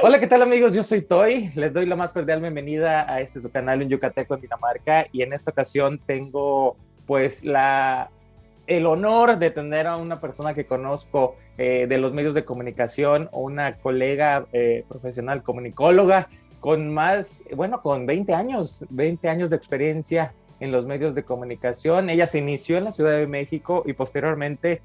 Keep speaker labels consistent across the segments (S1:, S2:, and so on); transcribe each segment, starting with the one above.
S1: Hola, ¿qué tal amigos? Yo soy Toy, les doy la más cordial bienvenida a este su canal en Yucateco, en Dinamarca, y en esta ocasión tengo pues el honor de tener a una persona que conozco de los medios de comunicación, o una colega profesional comunicóloga con con 20 años de experiencia en los medios de comunicación. Ella se inició en la Ciudad de México y posteriormente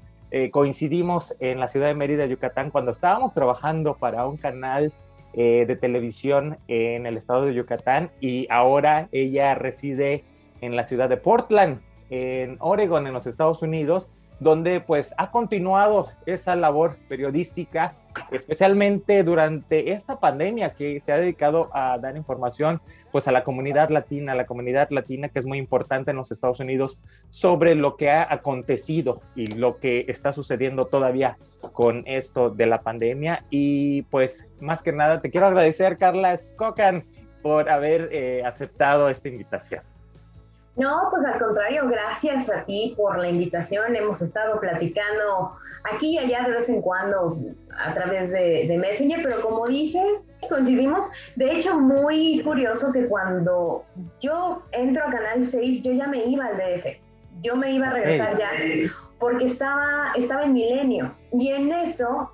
S1: coincidimos en la ciudad de Mérida, Yucatán, cuando estábamos trabajando para un canal de televisión en el estado de Yucatán, y ahora ella reside en la ciudad de Portland, en Oregon, en los Estados Unidos, donde pues ha continuado esa labor periodística, especialmente durante esta pandemia, que se ha dedicado a dar información pues a la comunidad latina que es muy importante en los Estados Unidos, sobre lo que ha acontecido y lo que está sucediendo todavía con esto de la pandemia. Y pues más que nada te quiero agradecer, Carla Scoccan, por haber aceptado esta invitación.
S2: No, pues al contrario, gracias a ti por la invitación. Hemos estado platicando aquí y allá de vez en cuando a través de Messenger, pero como dices, coincidimos. De hecho, muy curioso que cuando yo entro a Canal 6, yo ya me iba al DF. Yo me iba a regresar ya porque estaba en Milenio. Y en eso,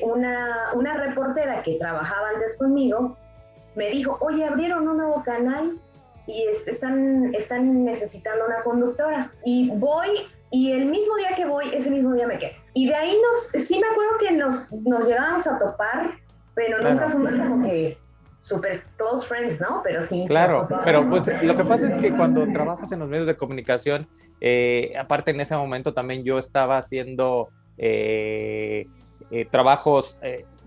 S2: una reportera que trabajaba antes conmigo me dijo, oye, abrieron un nuevo canal y están necesitando una conductora. Y voy, y el mismo día que voy, ese mismo día me quedo. Y de ahí sí me acuerdo que nos llegábamos a topar, pero
S1: Claro.
S2: nunca fuimos como que super close friends, ¿no? Pero sí.
S1: Claro, pero pues lo que pasa es que cuando trabajas en los medios de comunicación, aparte en ese momento también yo estaba haciendo trabajos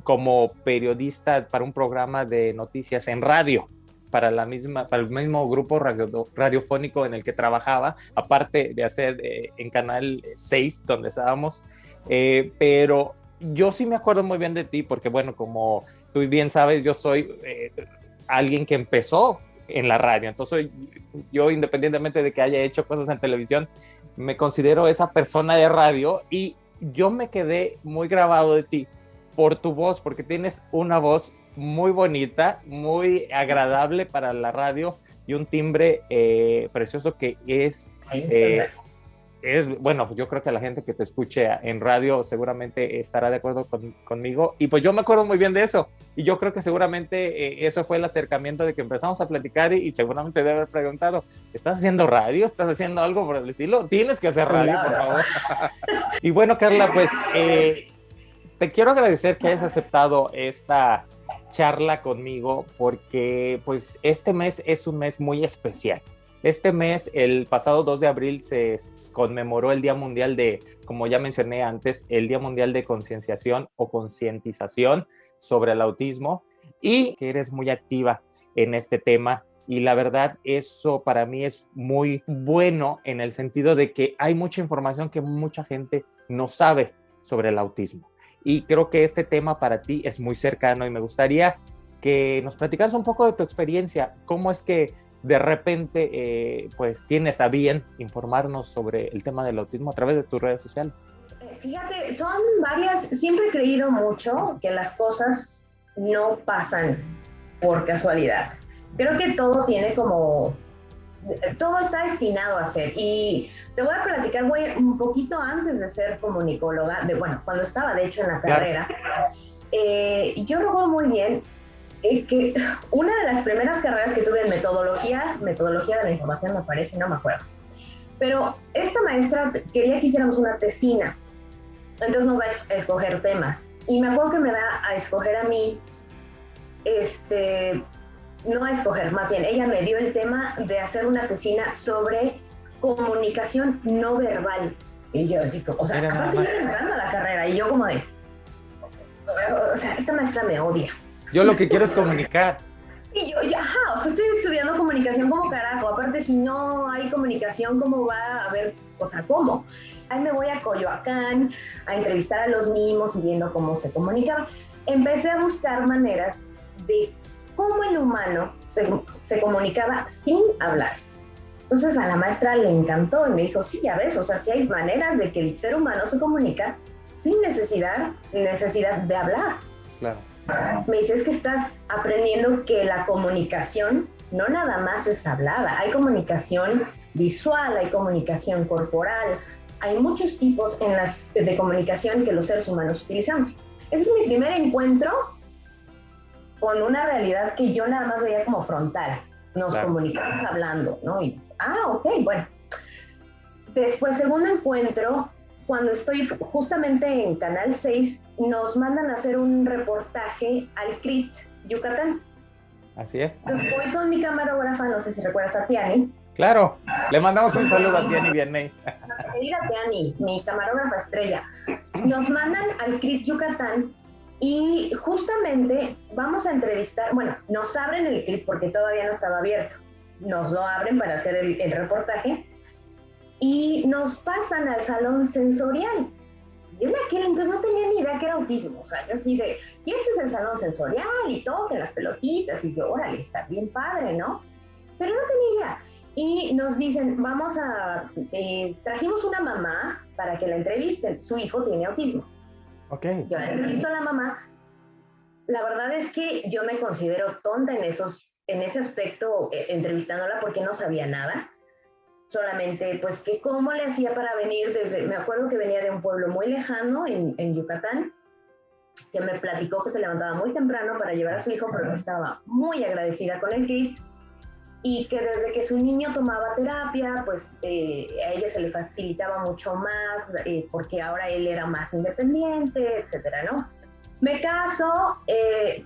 S1: como periodista para un programa de noticias en radio, para el mismo grupo radiofónico en el que trabajaba, aparte de hacer en Canal 6, donde estábamos, pero yo sí me acuerdo muy bien de ti, porque bueno, como tú bien sabes, yo soy alguien que empezó en la radio, entonces yo, independientemente de que haya hecho cosas en televisión, me considero esa persona de radio, y yo me quedé muy grabado de ti por tu voz, porque tienes una voz muy bonita, muy agradable para la radio, y un timbre precioso que bueno, yo creo que la gente que te escuche en radio seguramente estará de acuerdo conmigo, y pues yo me acuerdo muy bien de eso, y yo creo que seguramente eso fue el acercamiento de que empezamos a platicar, y seguramente debe haber preguntado, ¿estás haciendo radio? ¿Estás haciendo algo por el estilo? Tienes que hacer radio, por favor. Y bueno, Carla, pues te quiero agradecer que hayas aceptado esta charla conmigo, porque pues este mes es un mes muy especial. Este mes, el pasado 2 de abril, se conmemoró el Día Mundial como ya mencioné antes, el Día Mundial de Concienciación o Concientización sobre el autismo, y que eres muy activa en este tema. Y la verdad, eso para mí es muy bueno, en el sentido de que hay mucha información que mucha gente no sabe sobre el autismo. Y creo que este tema para ti es muy cercano, y me gustaría que nos platicaras un poco de tu experiencia. ¿Cómo es que de repente pues tienes a bien informarnos sobre el tema del autismo a través de tus redes sociales?
S2: Fíjate, son varias. Siempre he creído mucho que las cosas no pasan por casualidad. Creo que todo está destinado a ser. Y te voy a platicar, un poquito antes de ser comunicóloga, cuando estaba de hecho en la carrera, yo recuerdo muy bien que una de las primeras carreras que tuve en metodología de la información, me parece, no me acuerdo, pero esta maestra quería que hiciéramos una tesina, entonces nos da a escoger temas, y me acuerdo que me da a escoger a mí, no a escoger, más bien, ella me dio el tema de hacer una tesina sobre comunicación no verbal. Y yo así, o sea, aparte yo entrando a la carrera, y yo como de, o sea, esta maestra me odia.
S1: Yo lo que quiero es comunicar.
S2: Y yo, o sea, estoy estudiando comunicación como carajo. Aparte, si no hay comunicación, ¿cómo va a haber? O sea, ¿cómo? Ahí me voy a Coyoacán a entrevistar a los mimos y viendo cómo se comunicaban. Empecé a buscar maneras de cómo el humano se comunicaba sin hablar. Entonces a la maestra le encantó y me dijo, sí, ya ves, o sea, sí hay maneras de que el ser humano se comunica sin necesidad de hablar.
S1: Claro.
S2: Me dice, es que estás aprendiendo que la comunicación no nada más es hablada, hay comunicación visual, hay comunicación corporal, hay muchos tipos de comunicación que los seres humanos utilizamos. Ese es mi primer encuentro con una realidad que yo nada más veía como frontal. Nos comunicamos hablando, ¿no? Y, ok, bueno. Después, segundo encuentro, cuando estoy justamente en Canal 6, nos mandan a hacer un reportaje al CRIT, Yucatán.
S1: Así es.
S2: Entonces voy con mi camarógrafa, no sé si recuerdas a Tiani.
S1: Claro, le mandamos un saludo a Tiani Vianney.
S2: Nuestra querida Tiani, mi camarógrafa estrella. Nos mandan al CRIT Yucatán y justamente vamos a entrevistar, bueno, nos abren el CRIT porque todavía no estaba abierto. Nos lo abren para hacer el reportaje y nos pasan al salón sensorial. Yo en aquel entonces no tenía ni idea que era autismo, o sea, yo así de, y este es el salón sensorial y toquen las pelotitas, y yo, órale, está bien padre, ¿no? Pero no tenía idea. Y nos dicen, trajimos una mamá para que la entrevisten, su hijo tiene autismo.
S1: Ok.
S2: Yo la entrevisto a la mamá, la verdad es que yo me considero tonta en ese aspecto, entrevistándola porque no sabía nada. Solamente, pues, que cómo le hacía para venir me acuerdo que venía de un pueblo muy lejano en Yucatán, que me platicó que se levantaba muy temprano para llevar a su hijo, pero que estaba muy agradecida con el CRIT, y que desde que su niño tomaba terapia, pues, a ella se le facilitaba mucho más, porque ahora él era más independiente, etcétera, ¿no? Me caso,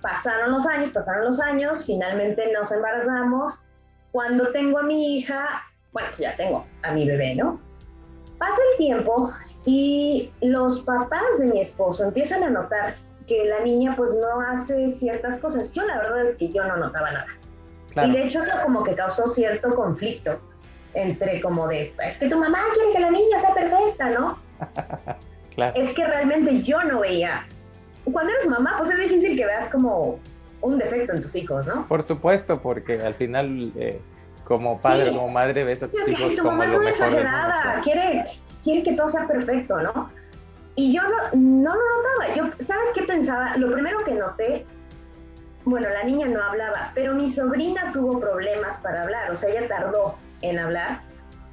S2: pasaron los años, finalmente nos embarazamos. Cuando tengo a mi hija, bueno, pues ya tengo a mi bebé, ¿no? Pasa el tiempo y los papás de mi esposo empiezan a notar que la niña pues no hace ciertas cosas. Yo la verdad es que yo no notaba nada. Claro. Y de hecho eso como que causó cierto conflicto entre como de, es que tu mamá quiere que la niña sea perfecta, ¿no? Claro. Es que realmente yo no veía. Cuando eres mamá, pues es difícil que veas como un defecto en tus hijos, ¿no?
S1: Por supuesto, porque al final... como padre, como madre, ves a tus hijos como lo mejor
S2: exagerada, quiere que todo sea perfecto, ¿no? Y yo no lo notaba. Yo, ¿sabes qué pensaba? Lo primero que noté, bueno, la niña no hablaba, pero mi sobrina tuvo problemas para hablar, o sea, ella tardó en hablar,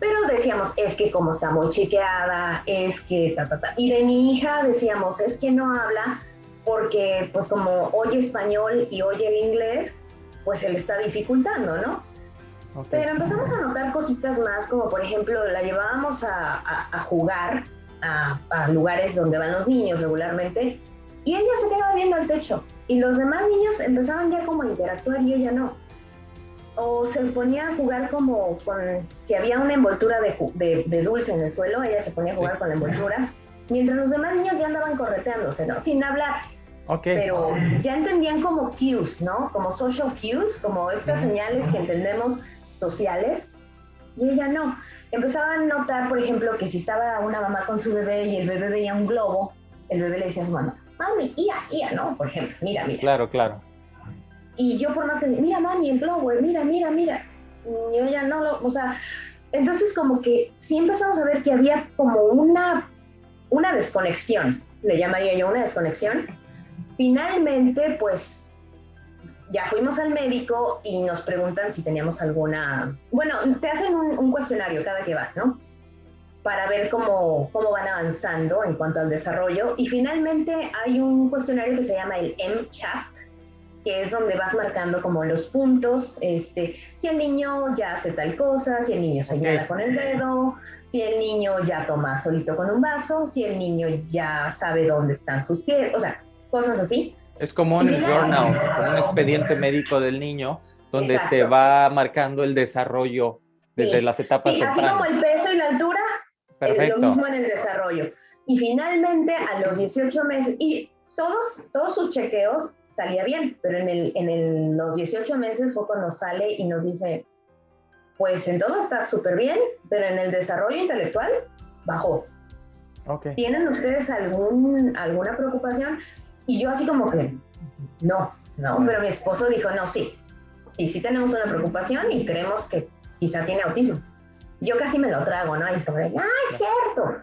S2: pero decíamos, es que como está muy chiqueada, es que Y de mi hija decíamos, es que no habla porque, pues, como oye español y oye el inglés, pues se le está dificultando, ¿no? Okay. Pero empezamos a notar cositas más, como por ejemplo, la llevábamos a jugar a lugares donde van los niños regularmente, y ella se quedaba viendo al techo, y los demás niños empezaban ya como a interactuar y ella no. O se ponía a jugar como si había una envoltura de dulce en el suelo, ella se ponía a jugar con la envoltura, mientras los demás niños ya andaban correteándose, ¿no? Sin hablar. Okay. Pero ya entendían como cues, ¿no? Como social cues, como estas señales que entendemos sociales, y ella no. Empezaba a notar, por ejemplo, que si estaba una mamá con su bebé y el bebé veía un globo, el bebé le decía a su mamá, mami, ia, ¿no? Por ejemplo, mira.
S1: Claro.
S2: Y yo por más que mira, mami, el globo, mira. Y ella no o sea, entonces como que sí empezamos a ver que había como una desconexión, le llamaría yo una desconexión. Finalmente, pues, ya fuimos al médico y nos preguntan si teníamos alguna... Bueno, te hacen un cuestionario cada que vas, ¿no? Para ver cómo van avanzando en cuanto al desarrollo. Y finalmente hay un cuestionario que se llama el MCHAT, que es donde vas marcando como los puntos, si el niño ya hace tal cosa, si el niño señala con el dedo, si el niño ya toma solito con un vaso, si el niño ya sabe dónde están sus pies, o sea, cosas así.
S1: Es como un journal, como un expediente médico del niño, donde se va marcando el desarrollo desde las etapas tempranas.
S2: Así como el peso y la altura, lo mismo en el desarrollo. Y finalmente, a los 18 meses, y todos sus chequeos salía bien, pero en los 18 meses fue cuando sale y nos dice, pues en todo está súper bien, pero en el desarrollo intelectual bajó. Okay. ¿Tienen ustedes alguna preocupación? Y yo así como que, no, pero mi esposo dijo, no, sí tenemos una preocupación y creemos que quizá tiene autismo. Yo casi me lo trago, ¿no? Y es como de, es cierto.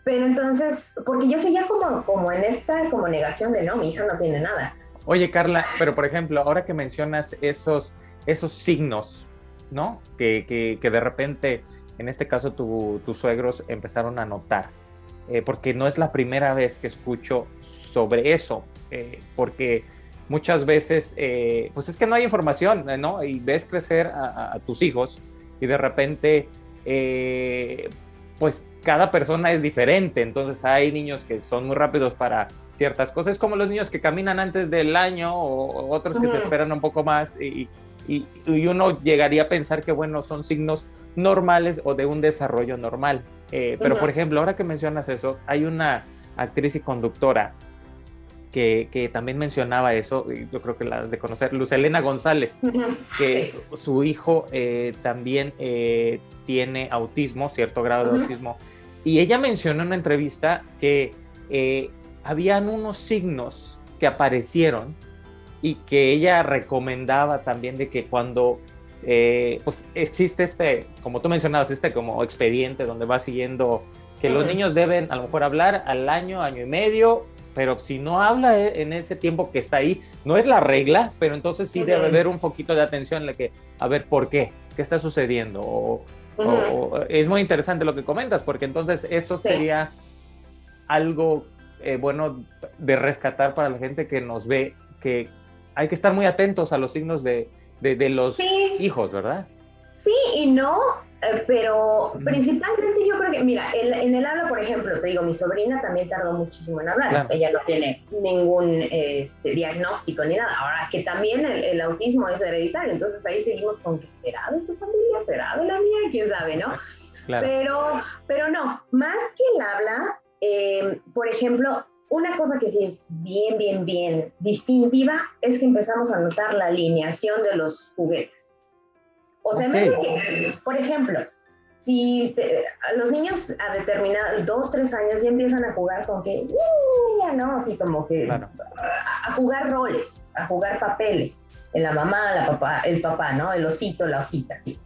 S2: Pero entonces, porque yo seguía como en esta como negación de, no, mi hija no tiene nada.
S1: Oye, Carla, pero por ejemplo, ahora que mencionas esos signos, ¿no? Que de repente, en este caso, tus suegros empezaron a notar, porque no es la primera vez que escucho sobre eso, porque muchas veces, pues es que no hay información, ¿no? Y ves crecer a tus hijos y de repente, eh, pues cada persona es diferente, entonces hay niños que son muy rápidos para ciertas cosas, como los niños que caminan antes del año o otros que se esperan un poco más y uno llegaría a pensar que, bueno, son signos normales o de un desarrollo normal. Pero, por ejemplo, ahora que mencionas eso, hay una actriz y conductora que también mencionaba eso, y yo creo que la has de conocer, Luz Helena González, que
S2: Sí.
S1: su hijo también tiene autismo, cierto grado de autismo, y ella mencionó en una entrevista que habían unos signos que aparecieron y que ella recomendaba también de que cuando pues existe como tú mencionabas, como expediente donde va siguiendo que los niños deben a lo mejor hablar al año, año y medio, pero si no habla en ese tiempo que está ahí, no es la regla, pero entonces sí debe haber un foquito de atención en la que, a ver, ¿por qué? ¿Qué está sucediendo? Es muy interesante lo que comentas, porque entonces eso
S2: Sí.
S1: sería algo bueno de rescatar para la gente que nos ve, que hay que estar muy atentos a los signos de los
S2: Sí,
S1: hijos, ¿verdad?
S2: sí y no, pero principalmente yo creo que, mira, en el habla, por ejemplo, te digo, mi sobrina también tardó muchísimo en hablar.
S1: Claro.
S2: Ella no tiene ningún diagnóstico ni nada. Ahora que también el autismo es hereditario, entonces ahí seguimos con que será de tu familia, será de la mía, quién sabe, ¿no?
S1: Claro.
S2: Pero no, más que el habla, por ejemplo, una cosa que sí es bien, bien, bien distintiva es que empezamos a notar la alineación de los juguetes. O sea, en vez de
S1: Ok.
S2: que, por ejemplo, si a los niños a determinados 2, 3 años ya empiezan a jugar con que, ya no, así como que
S1: Claro.
S2: a jugar roles, a jugar papeles, en la mamá, la papá, el papá, ¿no? El osito, la osita, sí.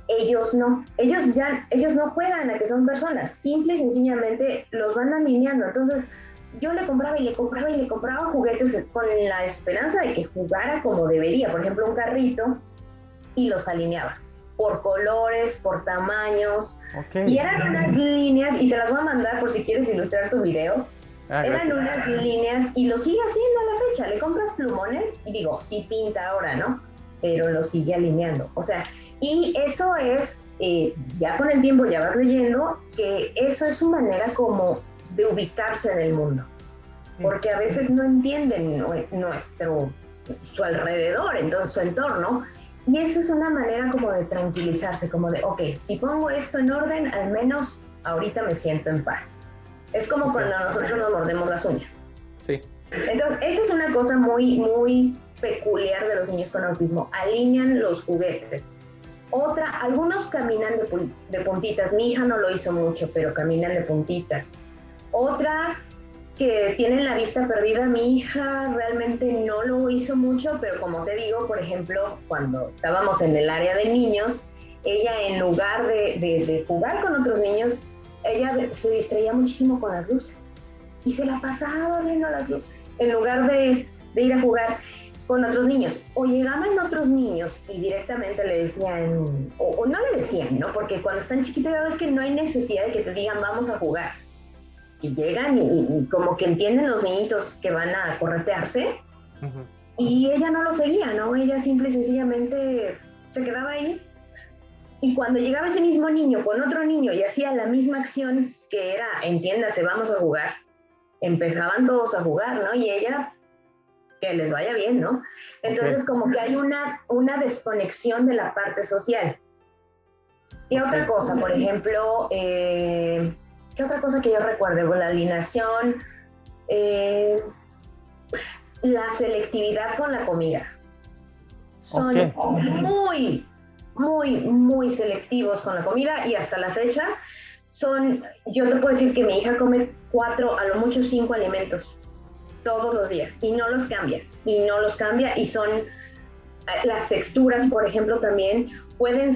S2: Ellos no, ellos no juegan a que son personas, simple y sencillamente los van alineando. Entonces, yo le compraba y le compraba y le compraba juguetes con la esperanza de que jugara como debería, por ejemplo, un carrito, y los alineaba por colores, por tamaños, y
S1: Ok.
S2: eran unas líneas, y te las voy a mandar por si quieres ilustrar tu video, eran
S1: Gracias.
S2: unas líneas, y lo sigue haciendo a la fecha, le compras plumones, y digo, sí pinta ahora, ¿no? Pero lo sigue alineando, o sea, y eso es, ya con el tiempo ya vas leyendo, que eso es su manera como de ubicarse en el mundo, porque a veces no entienden su alrededor, entonces su entorno, y esa es una manera como de tranquilizarse, como de, ok, si pongo esto en orden, al menos ahorita me siento en paz. Es como cuando nosotros nos mordemos las uñas.
S1: Sí.
S2: Entonces, esa es una cosa muy, muy peculiar de los niños con autismo. Alinean los juguetes. Otra, algunos caminan de puntitas. Mi hija no lo hizo mucho, pero caminan de puntitas. Otra, que tienen la vista perdida. Mi hija realmente no lo hizo mucho, pero como te digo, por ejemplo, cuando estábamos en el área de niños, ella en lugar de jugar con otros niños, ella se distraía muchísimo con las luces y se la pasaba viendo las luces en lugar de ir a jugar con otros niños. O llegaban otros niños y directamente le decían, o no le decían, ¿no? Porque cuando están chiquitos ya ves que no hay necesidad de que te digan vamos a jugar. Y llegan y como que entienden los niñitos que van a corretearse, y ella no lo seguía, ¿no? Ella simple y sencillamente se quedaba ahí. Y cuando llegaba ese mismo niño con otro niño y hacía la misma acción que era, entiéndase, vamos a jugar, empezaban todos a jugar, ¿no? Y ella, que les vaya bien, ¿no? Entonces, como que hay una desconexión de la parte social. Y otra cosa, por ejemplo, ¿qué otra cosa que yo recuerdo? La alineación, la selectividad con la comida. Son muy, muy, muy selectivos con la comida y hasta la fecha yo te puedo decir que mi hija come 4, a lo mucho 5 alimentos todos los días y no los cambia y son las texturas, por ejemplo, también pueden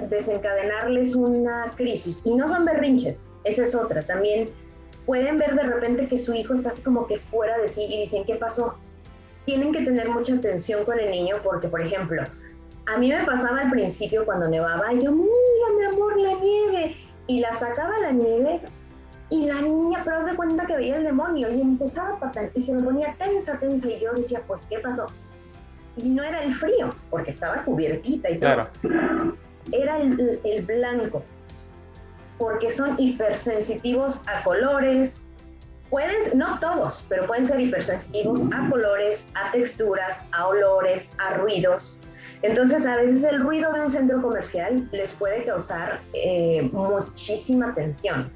S2: desencadenarles una crisis y no son berrinches, esa es otra, también pueden ver de repente que su hijo está así como que fuera de sí y dicen, ¿qué pasó? tienen que tener mucha atención con el niño porque, por ejemplo, a mí me pasaba al principio cuando nevaba, y yo, mira, mi amor, la nieve, y la sacaba la nieve, y la niña, pero se cuenta que veía el demonio, y empezaba a patar, y se me ponía tensa, y yo decía, pues, ¿qué pasó? Y no era el frío, porque estaba cubiertita y
S1: claro.
S2: todo, era el blanco, porque son hipersensitivos a colores. No todos, pero pueden ser hipersensitivos a colores, a texturas, a olores, a ruidos. Entonces, a veces el ruido de un centro comercial les puede causar muchísima tensión.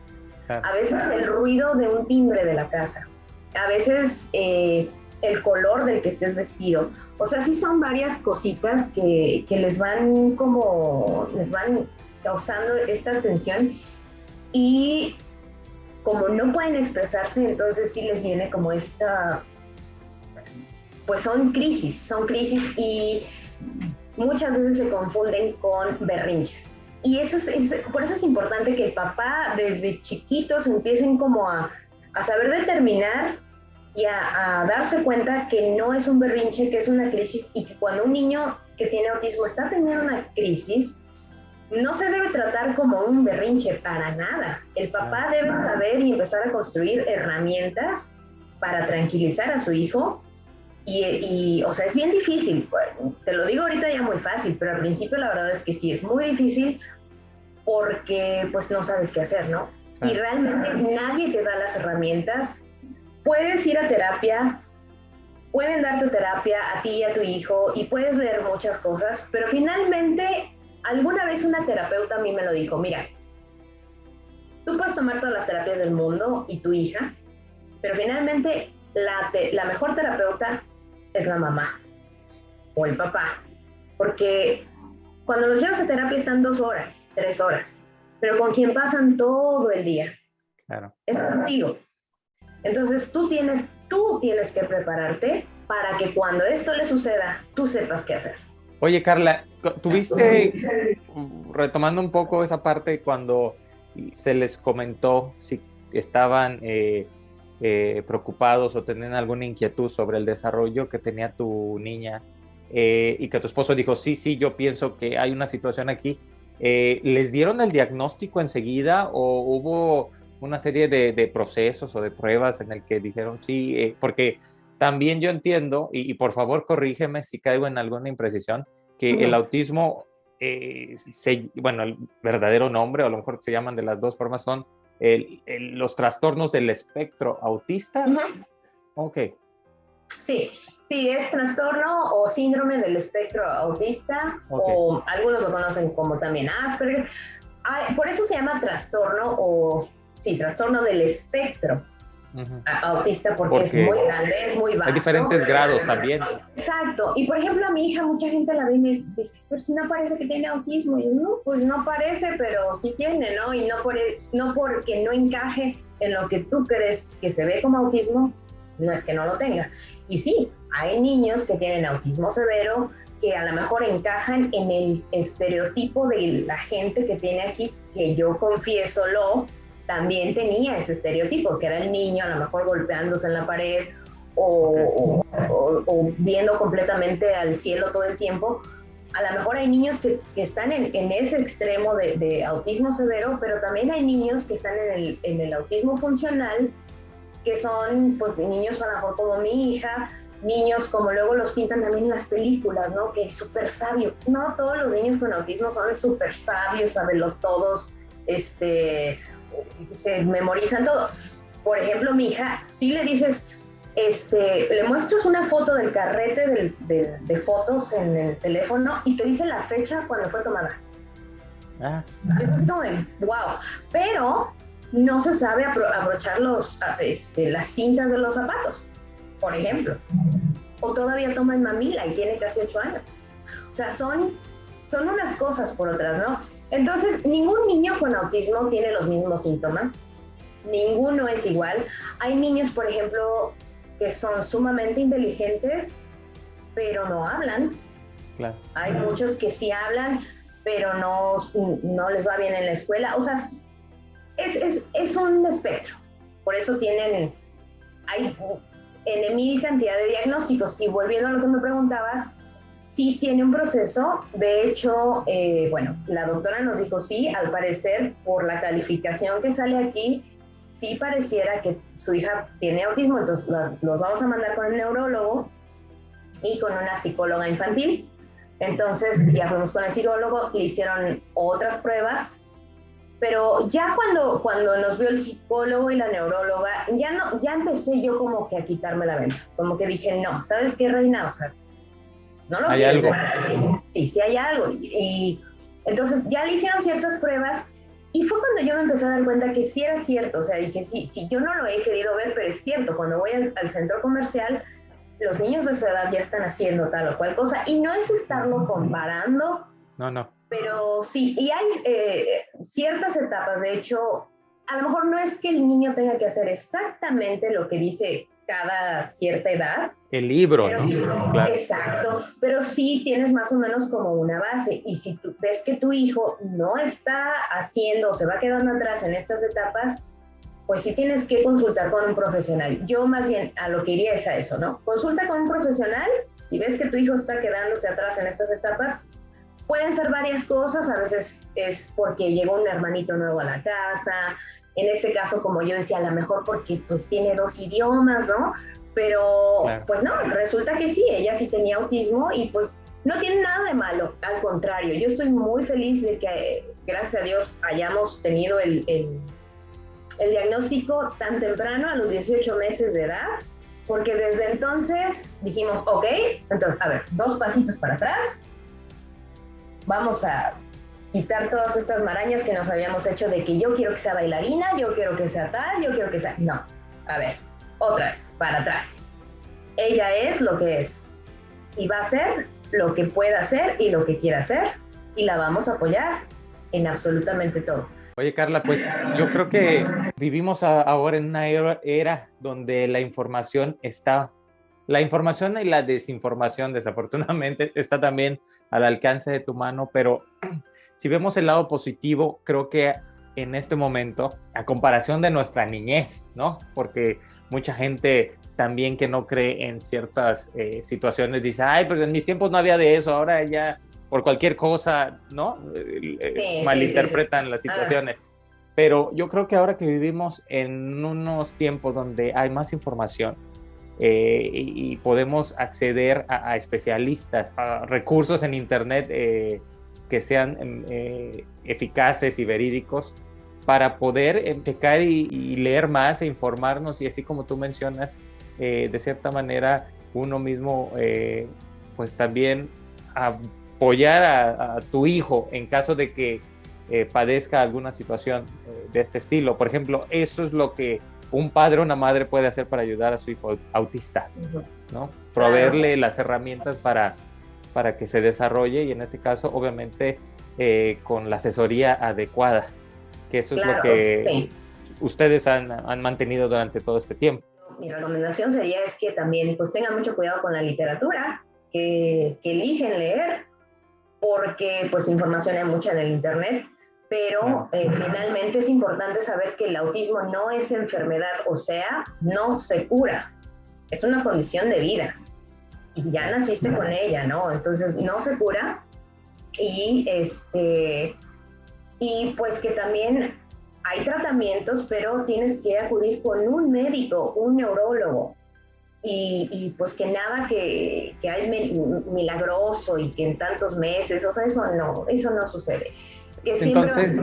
S2: A veces el ruido de un timbre de la casa. A veces el color del que estés vestido. O sea, sí son varias cositas que les van causando esta tensión, y como no pueden expresarse, entonces sí les viene como pues son crisis y muchas veces se confunden con berrinches. Y por eso es importante que el papá desde chiquitos empiecen como a saber determinar y a darse cuenta que no es un berrinche, que es una crisis, y que cuando un niño que tiene autismo está teniendo una crisis, no se debe tratar como un berrinche para nada. El papá debe saber y empezar a construir herramientas para tranquilizar a su hijo. O sea, es bien difícil. Te lo digo ahorita ya muy fácil, pero al principio la verdad es que sí, es muy difícil porque pues no sabes qué hacer, ¿no? Y realmente nadie te da las herramientas. Puedes ir a terapia, pueden darte terapia a ti y a tu hijo, y puedes leer muchas cosas, pero finalmente alguna vez una terapeuta a mí me lo dijo, mira, tú puedes tomar todas las terapias del mundo y tu hija, pero finalmente la mejor terapeuta es la mamá o el papá, porque cuando los llevas a terapia están 2 horas, 3 horas, pero con quien pasan todo el día es contigo. Entonces tú tienes que prepararte para que cuando esto le suceda, tú sepas qué hacer.
S1: Oye, Carla, ¿tuviste, retomando un poco esa parte, cuando se les comentó si estaban preocupados o tenían alguna inquietud sobre el desarrollo que tenía tu niña, y que tu esposo dijo, sí, yo pienso que hay una situación aquí, ¿les dieron el diagnóstico enseguida o hubo una serie de procesos o de pruebas en el que dijeron sí? Porque también yo entiendo, y por favor corrígeme si caigo en alguna imprecisión, que el autismo, bueno, el verdadero nombre, o a lo mejor se llaman de las dos formas, son los trastornos del espectro autista. Ok.
S2: Sí, es trastorno o síndrome del espectro autista, o algunos lo conocen como también Asperger. Por eso se llama trastorno del espectro autista, porque es muy grande, es muy vasto.
S1: Hay diferentes grados también.
S2: Exacto. Y por ejemplo, a mi hija, mucha gente la ve y me dice, pero si no parece que tiene autismo. Y yo, no, pues no parece, pero sí tiene, ¿no? Y no porque no encaje en lo que tú crees que se ve como autismo, no es que no lo tenga. Y sí, hay niños que tienen autismo severo, que a lo mejor encajan en el estereotipo de la gente que tiene aquí, que yo confieso también tenía ese estereotipo, que era el niño a lo mejor golpeándose en la pared o viendo completamente al cielo todo el tiempo. A lo mejor hay niños que están en ese extremo de autismo severo, pero también hay niños que están en el autismo funcional, que son pues niños a lo mejor como mi hija, niños como luego los pintan también en las películas, ¿no? Que es súper sabio. No todos los niños con autismo son súper sabios, sabelotodos, se memorizan todo. Por ejemplo, mi hija, si le dices, le muestras una foto del carrete de fotos en el teléfono y te dice la fecha cuando fue tomada. Es así como de, wow. Pero no se sabe abrochar las cintas de los zapatos, por ejemplo. O todavía toma el mamila y tiene casi 8 años. O sea, son unas cosas por otras, ¿no? Entonces, ningún niño con autismo tiene los mismos síntomas. Ninguno es igual. Hay niños, por ejemplo, que son sumamente inteligentes, pero no hablan. Claro. Hay muchos que sí hablan, pero no les va bien en la escuela. O sea, es un espectro. Por eso en mil cantidad de diagnósticos. Y volviendo a lo que me preguntabas, sí tiene un proceso. De hecho, bueno, la doctora nos dijo sí, al parecer, por la calificación que sale aquí, sí pareciera que su hija tiene autismo, entonces los vamos a mandar con el neurólogo y con una psicóloga infantil. Entonces ya fuimos con el psicólogo, le hicieron otras pruebas, pero ya cuando nos vio el psicólogo y la neuróloga, ya empecé yo como que a quitarme la venda, como que dije, no, ¿sabes qué, reina? O sea, no lo
S1: ¿Hay algo?
S2: Sí hay algo. Y entonces ya le hicieron ciertas pruebas y fue cuando yo me empecé a dar cuenta que sí era cierto. O sea, dije, sí, yo no lo he querido ver, pero es cierto. Cuando voy al centro comercial, los niños de su edad ya están haciendo tal o cual cosa. Y no es estarlo comparando.
S1: No.
S2: Pero sí, y hay ciertas etapas. De hecho, a lo mejor no es que el niño tenga que hacer exactamente lo que dice cada cierta edad.
S1: El libro,
S2: Pero
S1: ¿no?
S2: sí,
S1: Claro.
S2: exacto, pero sí tienes más o menos como una base, y si tú ves que tu hijo no está haciendo, se va quedando atrás en estas etapas, pues sí tienes que consultar con un profesional. Yo más bien a lo que iría es a eso, ¿no? Consulta con un profesional, si ves que tu hijo está quedándose atrás en estas etapas. Pueden ser varias cosas, a veces es porque llegó un hermanito nuevo a la casa, en este caso, como yo decía, a lo mejor porque pues tiene 2 idiomas, ¿no? Pero
S1: Claro.
S2: pues no, resulta que sí, ella sí tenía autismo y pues no tiene nada de malo, al contrario, yo estoy muy feliz de que gracias a Dios hayamos tenido el diagnóstico tan temprano, a los 18 meses de edad, porque desde entonces dijimos, ok, entonces, a ver, 2 pasitos para atrás, vamos a quitar todas estas marañas que nos habíamos hecho de que yo quiero que sea bailarina, yo quiero que sea tal, yo quiero que sea... No, a ver, otra vez, para atrás. Ella es lo que es y va a hacer lo que pueda hacer y lo que quiera hacer y la vamos a apoyar en absolutamente todo.
S1: Oye, Carla, pues yo creo que vivimos ahora en una era donde la información y la desinformación, desafortunadamente, está también al alcance de tu mano, pero si vemos el lado positivo, creo que en este momento, a comparación de nuestra niñez, ¿no? Porque mucha gente también que no cree en ciertas situaciones dice, ay, pero en mis tiempos no había de eso, ahora ya por cualquier cosa, ¿no? Malinterpretan las situaciones. Pero yo creo que ahora que vivimos en unos tiempos donde hay más información, y podemos acceder a especialistas, a recursos en internet que sean eficaces y verídicos para poder checar y leer más e informarnos, y así como tú mencionas, de cierta manera uno mismo pues también apoyar a tu hijo en caso de que padezca alguna situación de este estilo. Por ejemplo, eso es lo que un padre o una madre puede hacer para ayudar a su hijo autista, ¿no? Proveerle las herramientas para que se desarrolle, y en este caso, obviamente, con la asesoría adecuada, que eso es lo que ustedes han mantenido durante todo este tiempo.
S2: Mi recomendación sería es que también pues tengan mucho cuidado con la literatura que eligen leer, porque pues información hay mucha en el internet, pero finalmente es importante saber que el autismo no es enfermedad, o sea, no se cura, es una condición de vida y ya naciste con ella, ¿no? Entonces no se cura, y y pues que también hay tratamientos, pero tienes que acudir con un médico, un neurólogo, y pues que nada que hay milagroso y que en tantos meses, o sea, eso no sucede. Que
S1: entonces,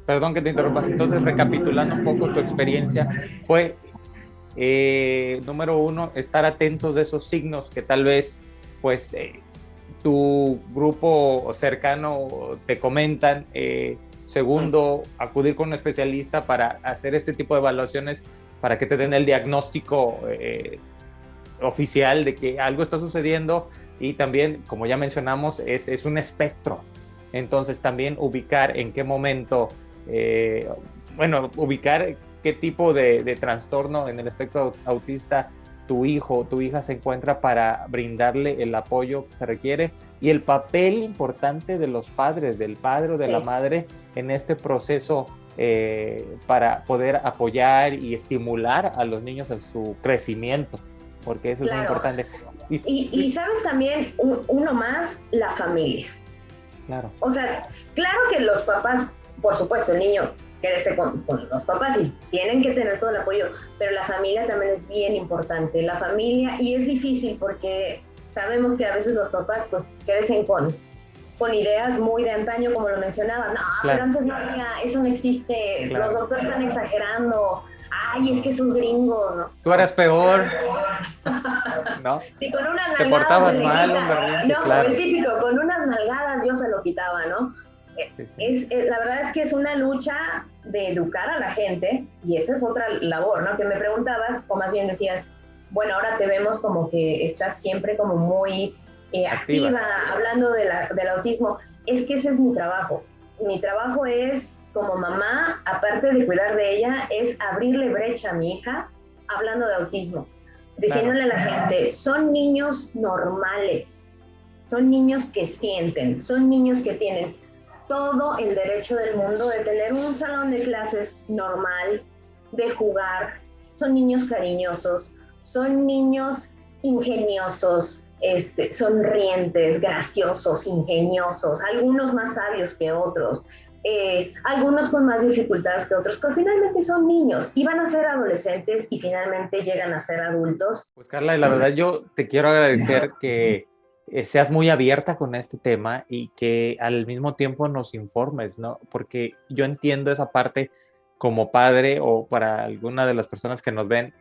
S1: perdón que te interrumpa. Entonces, recapitulando un poco tu experiencia, fue, número 1, estar atentos de esos signos que tal vez, pues, tu grupo cercano te comentan. Segundo, acudir con un especialista para hacer este tipo de evaluaciones, para que te den el diagnóstico oficial de que algo está sucediendo. Y también, como ya mencionamos, es un espectro. Entonces también ubicar en qué momento, ubicar qué tipo de trastorno en el espectro autista tu hijo o tu hija se encuentra, para brindarle el apoyo que se requiere, y el papel importante de los padres, del padre o de la madre en este proceso para poder apoyar y estimular a los niños en su crecimiento, porque eso es muy importante.
S2: Y sabes también, uno más, la familia.
S1: Claro.
S2: O sea, claro que los papás, por supuesto, el niño crece con los papás y tienen que tener todo el apoyo, pero la familia también es bien importante. La familia, y es difícil porque sabemos que a veces los papás pues crecen con ideas muy de antaño, como lo mencionaba. No, claro, pero antes no había, eso no existe, claro, los doctores están exagerando, ay, es que esos gringos, ¿no?
S1: Tú eras peor, ¿no?
S2: Sí, con unas nalgadas.
S1: Te portabas mal, un berrinche,
S2: no, claro. El típico, con unas nalgadas yo se lo quitaba, ¿no? Sí. La verdad es que es una lucha de educar a la gente, y esa es otra labor, ¿no? Que me preguntabas, o más bien decías, bueno, ahora te vemos como que estás siempre como muy activa, hablando del autismo. Es que ese es mi trabajo. Mi trabajo es, como mamá, aparte de cuidar de ella, es abrirle brecha a mi hija hablando de autismo, diciéndole a la gente, son niños normales, son niños que sienten, son niños que tienen todo el derecho del mundo de tener un salón de clases normal, de jugar, son niños cariñosos, son niños ingeniosos, sonrientes, graciosos, ingeniosos, algunos más sabios que otros, algunos con más dificultades que otros, pero finalmente son niños y van a ser adolescentes y finalmente llegan a ser adultos.
S1: Pues Carla, la verdad yo te quiero agradecer que seas muy abierta con este tema y que al mismo tiempo nos informes, ¿no? Porque yo entiendo esa parte como padre, o para alguna de las personas que nos ven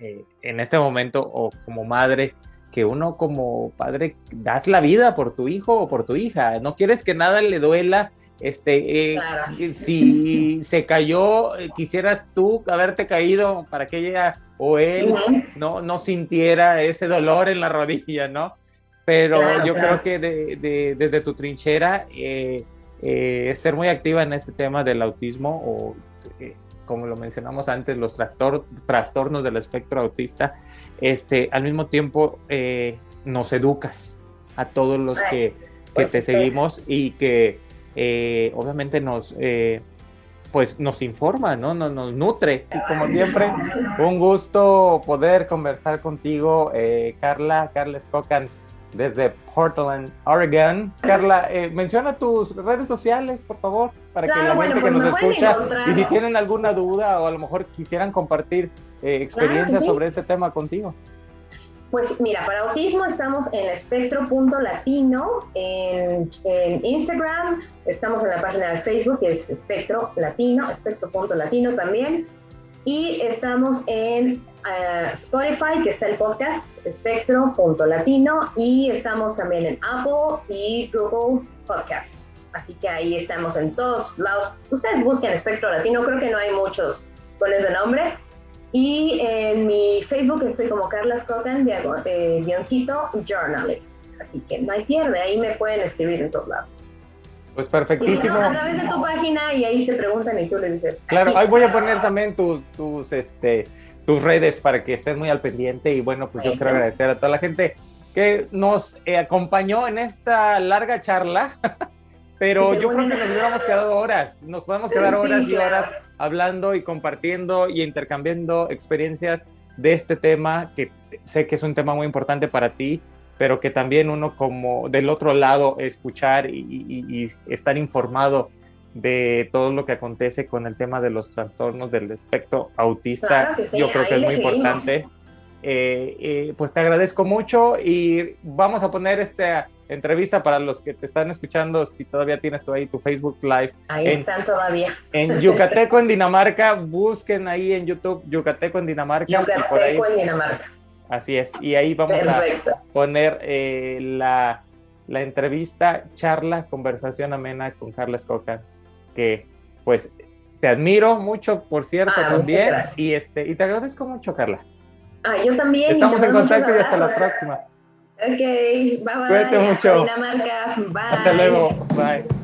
S1: en este momento, o como madre, que uno como padre das la vida por tu hijo o por tu hija, no quieres que nada le duela. Claro. Si se cayó, quisieras tú haberte caído para que ella o él no sintiera ese dolor en la rodilla, ¿no? Pero claro, yo creo que desde tu trinchera, ser muy activa en este tema del autismo, o como lo mencionamos antes, los trastornos del espectro autista, al mismo tiempo nos educas a todos los que pues te seguimos, y que obviamente pues nos informa, ¿no? Nos nutre. Y como siempre, un gusto poder conversar contigo, Carla Skokan, desde Portland, Oregon. Carla, menciona tus redes sociales, por favor, para que la gente que nos escucha, y si tienen alguna duda o a lo mejor quisieran compartir experiencias sobre este tema contigo.
S2: Pues mira, para autismo estamos en espectro.latino, en Instagram, estamos en la página de Facebook, que es Espectro Latino, espectro.latino también, y estamos en Spotify, que está el podcast espectro.latino, y estamos también en Apple y Google Podcasts, así que ahí estamos en todos lados. Ustedes busquen Espectro Latino, creo que no hay muchos con ese nombre. Y en mi Facebook estoy como Carla Skokan, guioncito journalist. Así que no hay pierde, ahí me pueden escribir en todos lados.
S1: Pues perfectísimo.
S2: A través de tu página, y ahí te preguntan y tú les dices.
S1: Claro, ahí voy a poner también tus redes para que estés muy al pendiente. Y bueno, pues yo quiero agradecer a toda la gente que nos acompañó en esta larga charla. Pero yo creo que nos hubiéramos quedado horas, nos podemos quedar horas y horas hablando y compartiendo y intercambiando experiencias de este tema, que sé que es un tema muy importante para ti, pero que también uno, como del otro lado, escuchar y estar informado de todo lo que acontece con el tema de los trastornos del espectro autista, claro que sí, yo creo que es muy importante. Pues te agradezco mucho, y vamos a poner esta entrevista para los que te están escuchando, si todavía tienes tú ahí tu Facebook Live.
S2: Ahí están todavía.
S1: En Yucateco, en Dinamarca, busquen ahí en YouTube Yucateco en Dinamarca.
S2: Yucateco en Dinamarca.
S1: Así es, y ahí vamos a poner la entrevista, charla, conversación amena con Carla Skokan, que pues te admiro mucho, por cierto, también, y te agradezco mucho, Carla.
S2: Yo también.
S1: Estamos en contacto y hasta la próxima.
S2: Ok, bye bye.
S1: Cuídate mucho.
S2: Dinamarca, bye.
S1: Hasta luego, bye.